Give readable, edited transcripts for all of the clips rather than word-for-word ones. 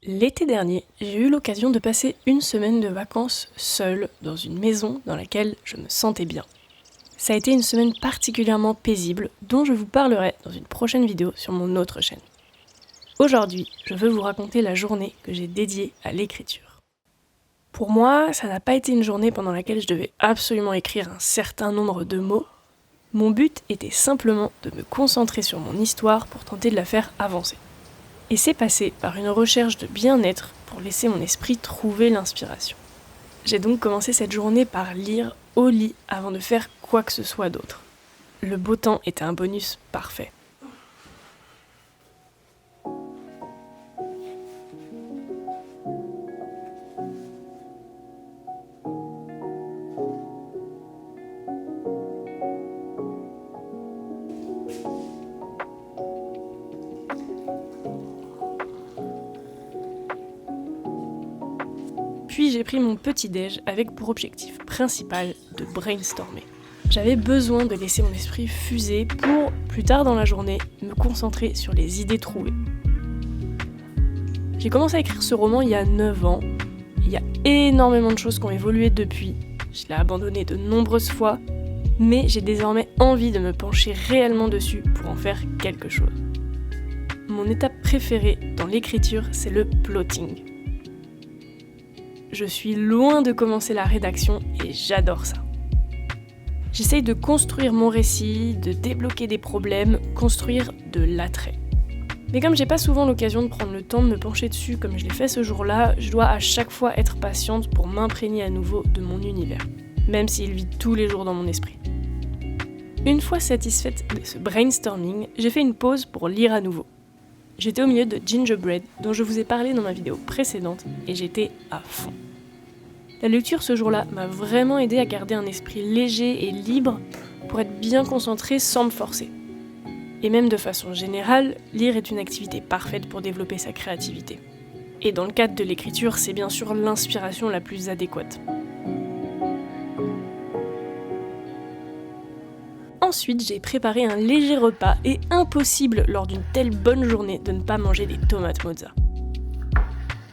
L'été dernier, j'ai eu l'occasion de passer une semaine de vacances seule dans une maison dans laquelle je me sentais bien. Ça a été une semaine particulièrement paisible dont je vous parlerai dans une prochaine vidéo sur mon autre chaîne. Aujourd'hui, je veux vous raconter la journée que j'ai dédiée à l'écriture. Pour moi, ça n'a pas été une journée pendant laquelle je devais absolument écrire un certain nombre de mots. Mon but était simplement de me concentrer sur mon histoire pour tenter de la faire avancer. Et c'est passé par une recherche de bien-être pour laisser mon esprit trouver l'inspiration. J'ai donc commencé cette journée par lire au lit avant de faire quoi que ce soit d'autre. Le beau temps était un bonus parfait. Puis j'ai pris mon petit-déj avec pour objectif principal de brainstormer. J'avais besoin de laisser mon esprit fuser pour, plus tard dans la journée, me concentrer sur les idées trouvées. J'ai commencé à écrire ce roman il y a 9 ans. Il y a énormément de choses qui ont évolué depuis. Je l'ai abandonné de nombreuses fois, mais j'ai désormais envie de me pencher réellement dessus pour en faire quelque chose. Mon étape préférée dans l'écriture, c'est le plotting. Je suis loin de commencer la rédaction et j'adore ça. J'essaye de construire mon récit, de débloquer des problèmes, construire de l'attrait. Mais comme j'ai pas souvent l'occasion de prendre le temps de me pencher dessus comme je l'ai fait ce jour-là, je dois à chaque fois être patiente pour m'imprégner à nouveau de mon univers, même s'il vit tous les jours dans mon esprit. Une fois satisfaite de ce brainstorming, j'ai fait une pause pour lire à nouveau. J'étais au milieu de Gingerbread, dont je vous ai parlé dans ma vidéo précédente, et j'étais à fond. La lecture ce jour-là m'a vraiment aidé à garder un esprit léger et libre pour être bien concentré sans me forcer. Et même de façon générale, lire est une activité parfaite pour développer sa créativité. Et dans le cadre de l'écriture, c'est bien sûr l'inspiration la plus adéquate. Ensuite, j'ai préparé un léger repas et impossible lors d'une telle bonne journée de ne pas manger des tomates mozza.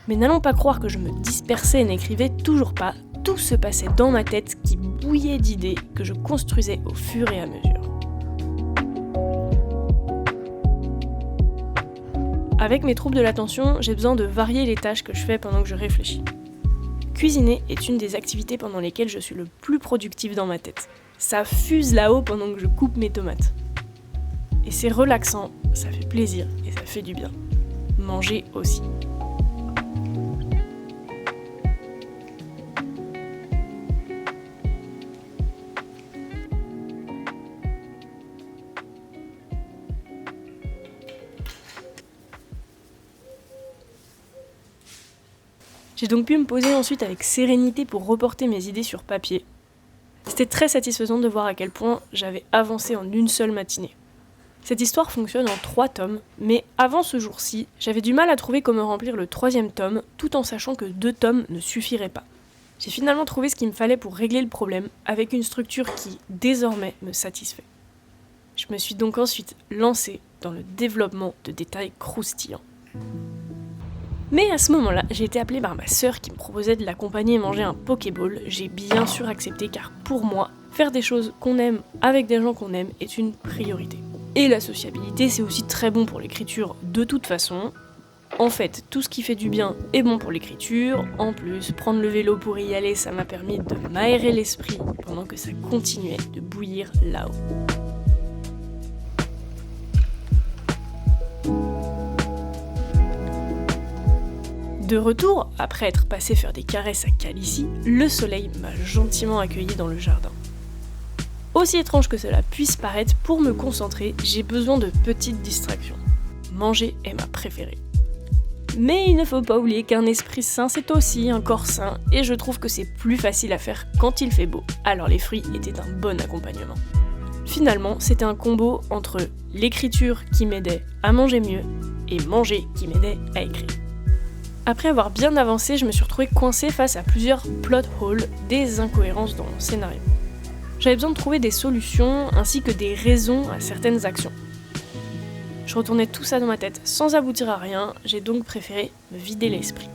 Mais n'allons pas croire que je me dispersais et n'écrivais toujours pas, tout se passait dans ma tête qui bouillait d'idées que je construisais au fur et à mesure. Avec mes troubles de l'attention, j'ai besoin de varier les tâches que je fais pendant que je réfléchis. Cuisiner est une des activités pendant lesquelles je suis le plus productive dans ma tête. Ça fuse là-haut pendant que je coupe mes tomates. Et c'est relaxant, ça fait plaisir et ça fait du bien. Manger aussi. J'ai donc pu me poser ensuite avec sérénité pour reporter mes idées sur papier. C'était très satisfaisant de voir à quel point j'avais avancé en une seule matinée. Cette histoire fonctionne en 3 tomes, mais avant ce jour-ci, j'avais du mal à trouver comment remplir le 3e tome, tout en sachant que 2 tomes ne suffiraient pas. J'ai finalement trouvé ce qu'il me fallait pour régler le problème, avec une structure qui, désormais, me satisfait. Je me suis donc ensuite lancée dans le développement de détails croustillants. Mais à ce moment-là, j'ai été appelée par ma sœur qui me proposait de l'accompagner manger un Pokéball. J'ai bien sûr accepté car pour moi, faire des choses qu'on aime avec des gens qu'on aime est une priorité. Et la sociabilité, c'est aussi très bon pour l'écriture de toute façon. En fait, tout ce qui fait du bien est bon pour l'écriture. En plus, prendre le vélo pour y aller, ça m'a permis de m'aérer l'esprit pendant que ça continuait de bouillir là-haut. De retour, après être passé faire des caresses à Calici, le soleil m'a gentiment accueilli dans le jardin. Aussi étrange que cela puisse paraître, pour me concentrer, j'ai besoin de petites distractions. Manger est ma préférée. Mais il ne faut pas oublier qu'un esprit sain, c'est aussi un corps sain, et je trouve que c'est plus facile à faire quand il fait beau, alors les fruits étaient un bon accompagnement. Finalement, c'était un combo entre l'écriture qui m'aidait à manger mieux, et manger qui m'aidait à écrire. Après avoir bien avancé, je me suis retrouvée coincée face à plusieurs plot holes, des incohérences dans mon scénario. J'avais besoin de trouver des solutions ainsi que des raisons à certaines actions. Je retournais tout ça dans ma tête sans aboutir à rien, j'ai donc préféré me vider l'esprit.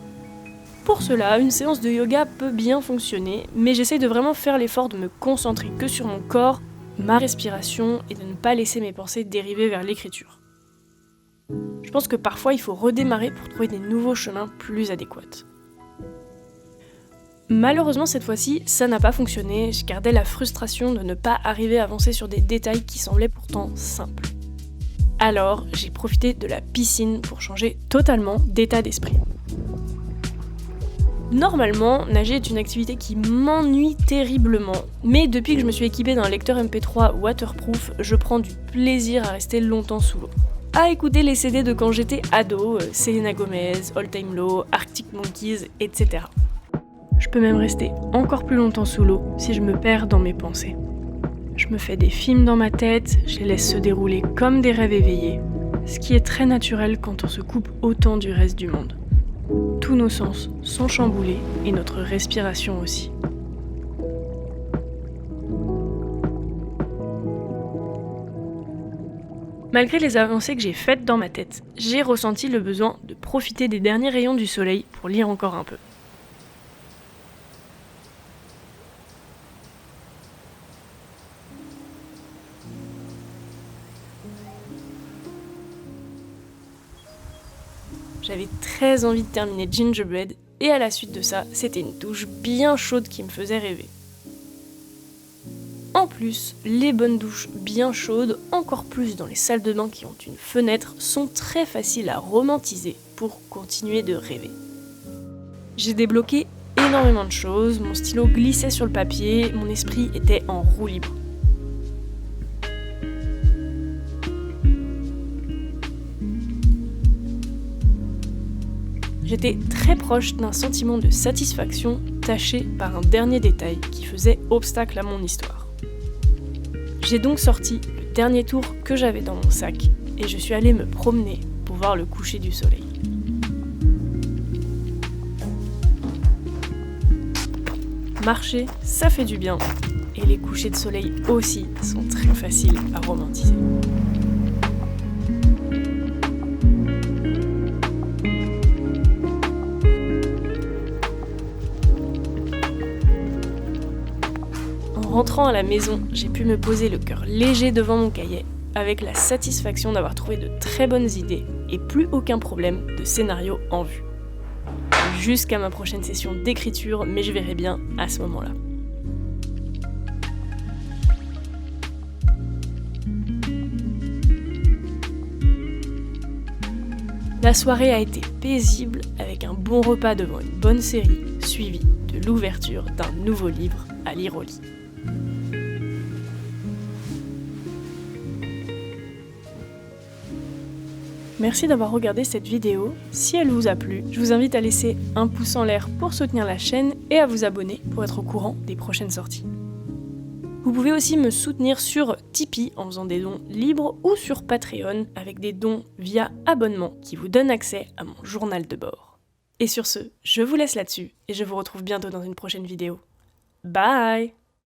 Pour cela, une séance de yoga peut bien fonctionner, mais j'essaye de vraiment faire l'effort de me concentrer que sur mon corps, ma respiration et de ne pas laisser mes pensées dériver vers l'écriture. Je pense que parfois il faut redémarrer pour trouver des nouveaux chemins plus adéquats. Malheureusement cette fois-ci, ça n'a pas fonctionné, je gardais la frustration de ne pas arriver à avancer sur des détails qui semblaient pourtant simples. Alors, j'ai profité de la piscine pour changer totalement d'état d'esprit. Normalement, nager est une activité qui m'ennuie terriblement, mais depuis que je me suis équipée d'un lecteur MP3 waterproof, je prends du plaisir à rester longtemps sous l'eau. À écouter les CD de quand j'étais ado, Selena Gomez, All Time Low, Arctic Monkeys, etc. Je peux même rester encore plus longtemps sous l'eau si je me perds dans mes pensées. Je me fais des films dans ma tête, je les laisse se dérouler comme des rêves éveillés, ce qui est très naturel quand on se coupe autant du reste du monde. Tous nos sens sont chamboulés et notre respiration aussi. Malgré les avancées que j'ai faites dans ma tête, j'ai ressenti le besoin de profiter des derniers rayons du soleil pour lire encore un peu. J'avais très envie de terminer Gingerbread et à la suite de ça, c'était une douche bien chaude qui me faisait rêver. En plus, les bonnes douches bien chaudes, encore plus dans les salles de bain qui ont une fenêtre, sont très faciles à romantiser pour continuer de rêver. J'ai débloqué énormément de choses, mon stylo glissait sur le papier, mon esprit était en roue libre. J'étais très proche d'un sentiment de satisfaction taché par un dernier détail qui faisait obstacle à mon histoire. J'ai donc sorti le dernier tour que j'avais dans mon sac et je suis allée me promener pour voir le coucher du soleil. Marcher, ça fait du bien et les couchers de soleil aussi sont très faciles à romantiser. En rentrant à la maison, j'ai pu me poser le cœur léger devant mon cahier, avec la satisfaction d'avoir trouvé de très bonnes idées et plus aucun problème de scénario en vue. Jusqu'à ma prochaine session d'écriture, mais je verrai bien à ce moment-là. La soirée a été paisible avec un bon repas devant une bonne série, suivi de l'ouverture d'un nouveau livre à lire au lit. Merci d'avoir regardé cette vidéo. Si elle vous a plu, je vous invite à laisser un pouce en l'air pour soutenir la chaîne et à vous abonner pour être au courant des prochaines sorties. Vous pouvez aussi me soutenir sur Tipeee en faisant des dons libres ou sur Patreon avec des dons via abonnement qui vous donnent accès à mon journal de bord. Et sur ce, je vous laisse là-dessus et je vous retrouve bientôt dans une prochaine vidéo. Bye!